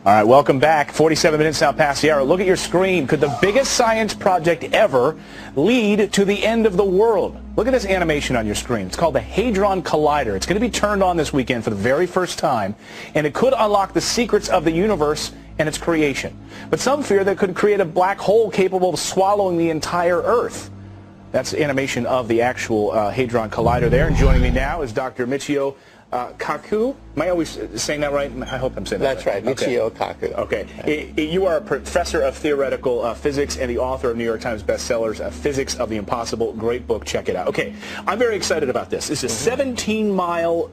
All right, welcome back. 47 minutes now past the hour. Look at your screen. Could the biggest science project ever lead to the end of the world? Look at this animation on your screen. It's called the Hadron Collider. It's going to be turned on this weekend for the very first time, and it could unlock the secrets of the universe and its creation. But some fear that it could create a black hole capable of swallowing the entire Earth. That's animation of the actual Hadron Collider there. And joining me now is Dr. Michio Kaku. Am I always saying that right? I hope I'm saying that right. That's right, Michio Kaku. Okay. You are a professor of theoretical physics and the author of New York Times bestsellers, Physics of the Impossible. Great book. Check it out. Okay. I'm very excited about this. It's a 17-mile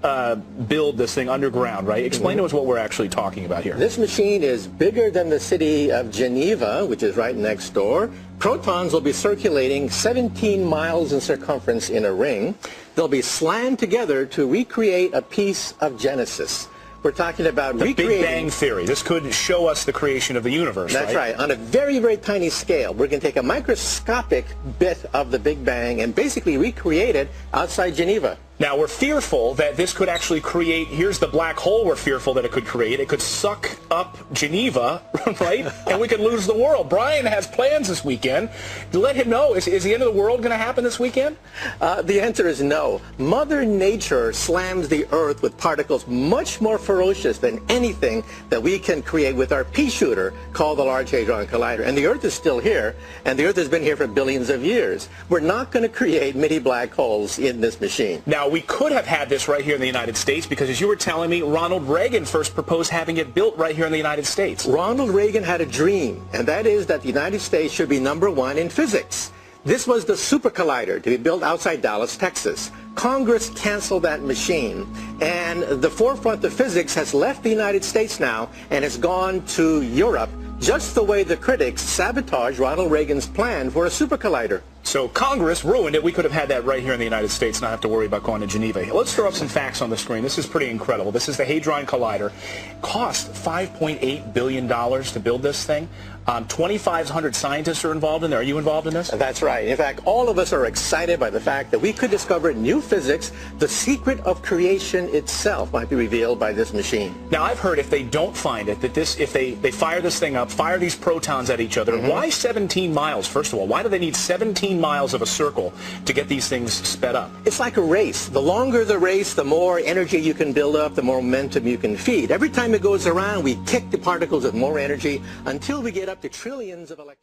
build, this thing underground, right? Explain to us what we're actually talking about here. This machine is bigger than the city of Geneva, which is right next door. Protons will be circulating 17 miles in circumference in a ring. They'll be slammed together to recreate a piece of Genesis. We're talking about the Big Bang Theory. This could show us the creation of the universe, That's right. On a very, very tiny scale. We're going to take a microscopic bit of the Big Bang and basically recreate it outside Geneva. Now, we're fearful that this could actually create, here's the black hole we're fearful that it could create. It could suck up Geneva, right? And we could lose the world. Brian has plans this weekend. Let him know, is the end of the world going to happen this weekend? The answer is no. Mother Nature slams the Earth with particles much more ferocious than anything that we can create with our pea shooter called the Large Hadron Collider. And the Earth is still here, and the Earth has been here for billions of years. We're not going to create mini black holes in this machine. Now, we could have had this right here in the United States because, as you were telling me, Ronald Reagan first proposed having it built right here in the United States. Ronald Reagan had a dream, and that is that the United States should be #1 in physics. This was the super collider to be built outside Dallas, Texas. Congress canceled that machine, and the forefront of physics has left the United States now and has gone to Europe, just the way the critics sabotaged Ronald Reagan's plan for a super collider. So Congress ruined it. We could have had that right here in the United States, not have to worry about going to Geneva. Let's throw up some facts on the screen. This is pretty incredible. This is the Hadron Collider. Cost $5.8 billion to build this thing. 2,500 scientists are involved in there. Are you involved in this? That's right. In fact, all of us are excited by the fact that we could discover new physics. The secret of creation itself might be revealed by this machine. Now, I've heard if they don't find it, that if they fire this thing up, fire these protons at each other, why 17 miles, first of all? Why do they need 17 miles of a circle to get these things sped up? It's like a race. The longer the race, the more energy you can build up, the more momentum you can feed. Every time it goes around, we kick the particles with more energy until we get up to trillions of electrons.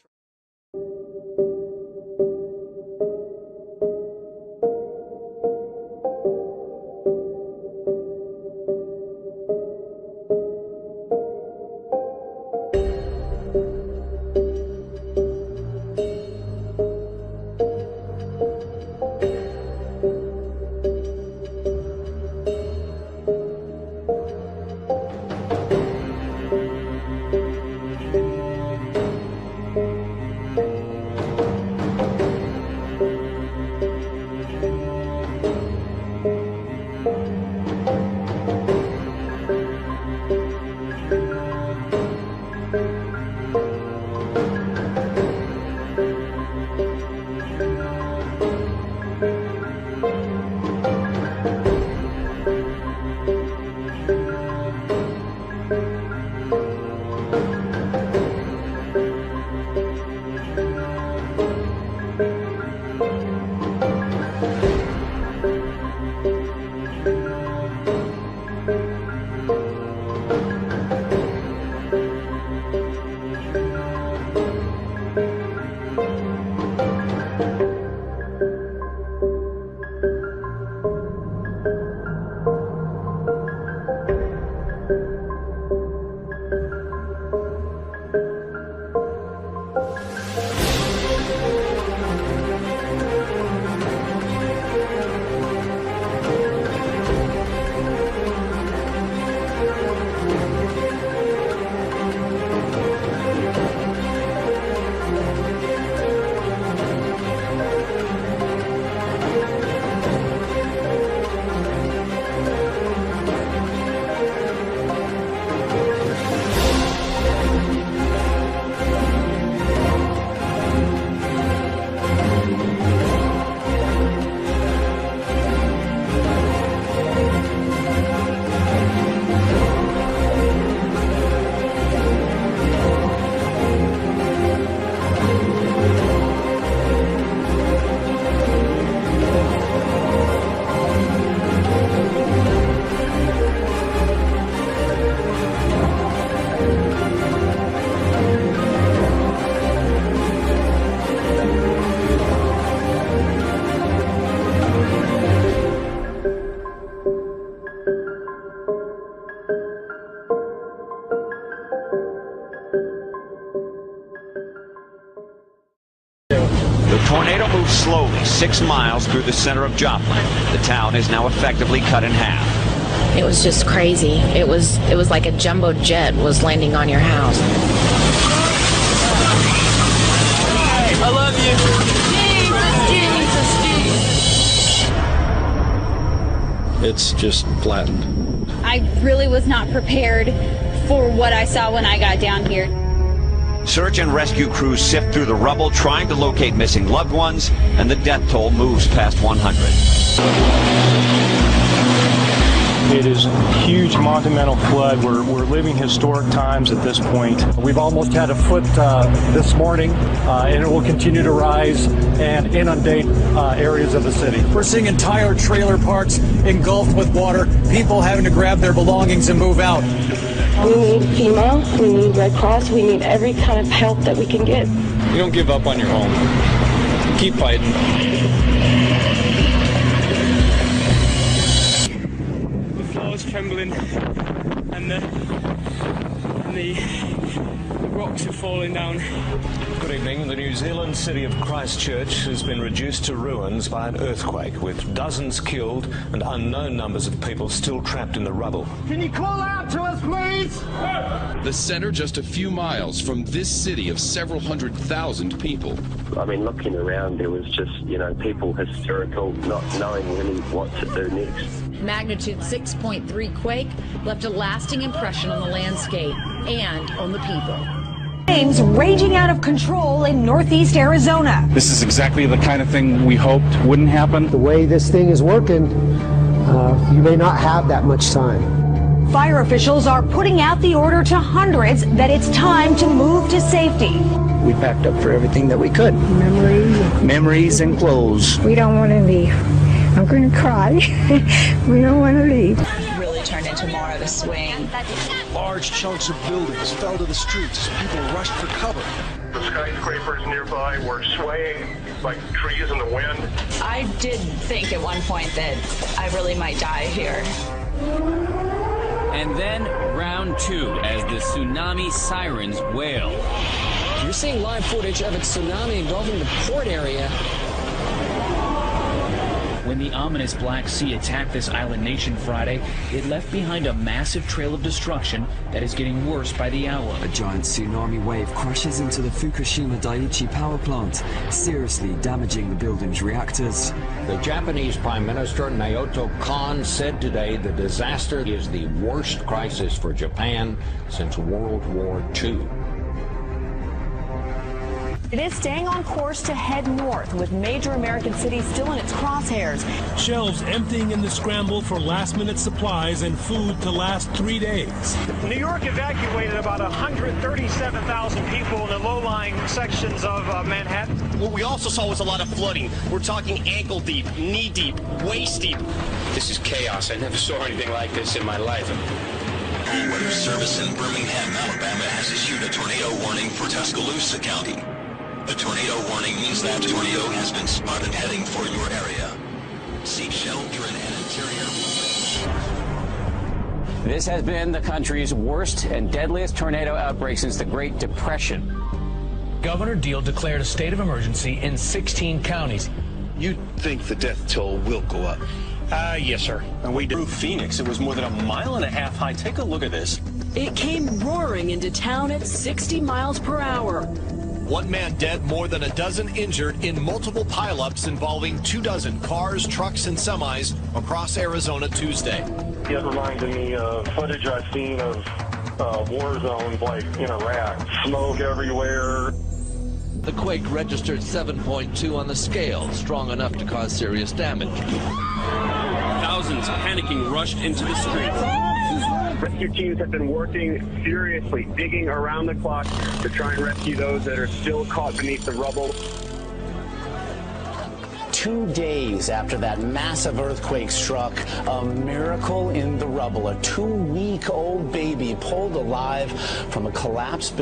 tornado moved slowly 6 miles through the center of Joplin. The town is now effectively cut in half. It was just crazy. It was like a jumbo jet was landing on your house. I love you. It's just flattened. I really was not prepared for what I saw when I got down here. Search and rescue crews sift through the rubble trying to locate missing loved ones, and the death toll moves past 100. It is a huge monumental flood. We're living historic times at this point. We've almost had a foot this morning, and it will continue to rise and inundate areas of the city. We're seeing entire trailer parks engulfed with water, people having to grab their belongings and move out. We need FEMA, we need Red Cross, we need every kind of help that we can get. You don't give up on your home. Keep fighting. Trembling and the rocks are falling down. Good evening. The New Zealand city of Christchurch has been reduced to ruins by an earthquake, with dozens killed and unknown numbers of people still trapped in the rubble. Can you call out to us, please? The center just a few miles from this city of several 100,000 people. I mean, looking around, there was just, people hysterical, not knowing really what to do next. Magnitude 6.3 quake left a lasting impression on the landscape and on the people. Flames raging out of control in northeast Arizona. This is exactly the kind of thing we hoped wouldn't happen. The way this thing is working, you may not have that much time. Fire officials are putting out the order to hundreds that it's time to move to safety. We packed up for everything that we could. Memories and clothes. We don't want to leave. I'm going to cry. We don't want to leave. Really turned into more of a swing. Large chunks of buildings fell to the streets as people rushed for cover. The skyscrapers nearby were swaying like trees in the wind. I did think at one point that I really might die here. And then round 2 as the tsunami sirens wail. You're seeing live footage of a tsunami engulfing the port area. When the ominous Black Sea attacked this island nation Friday, it left behind a massive trail of destruction that is getting worse by the hour. A giant tsunami wave crashes into the Fukushima Daiichi power plant, seriously damaging the building's reactors. The Japanese Prime Minister Naoto Kan said today the disaster is the worst crisis for Japan since World War II. It is staying on course to head north, with major American cities still in its crosshairs. Shelves emptying in the scramble for last-minute supplies and food to last 3 days. New York evacuated about 137,000 people in the low-lying sections of Manhattan. What we also saw was a lot of flooding. We're talking ankle-deep, knee-deep, waist-deep. This is chaos. I never saw anything like this in my life. The Weather Service in Birmingham, Alabama has issued a tornado warning for Tuscaloosa County. A tornado warning means that a tornado has been spotted heading for your area. Seek shelter in an interior. This has been the country's worst and deadliest tornado outbreak since the Great Depression. Governor Deal declared a state of emergency in 16 counties. You think the death toll will go up? Yes, sir. And we drove Phoenix. It was more than 1.5 miles high. Take a look at this. It came roaring into town at 60 miles per hour. 1 man dead, more than a dozen injured in multiple pileups involving 24 cars, trucks, and semis across Arizona Tuesday. It reminded me of footage I've seen of war zones like in Iraq. Smoke everywhere. The quake registered 7.2 on the scale, strong enough to cause serious damage. Thousands panicking rushed into the streets. Rescue teams have been working furiously, digging around the clock to try and rescue those that are still caught beneath the rubble. 2 days after that massive earthquake struck, a miracle in the rubble. A 2-week-old baby pulled alive from a collapsed building.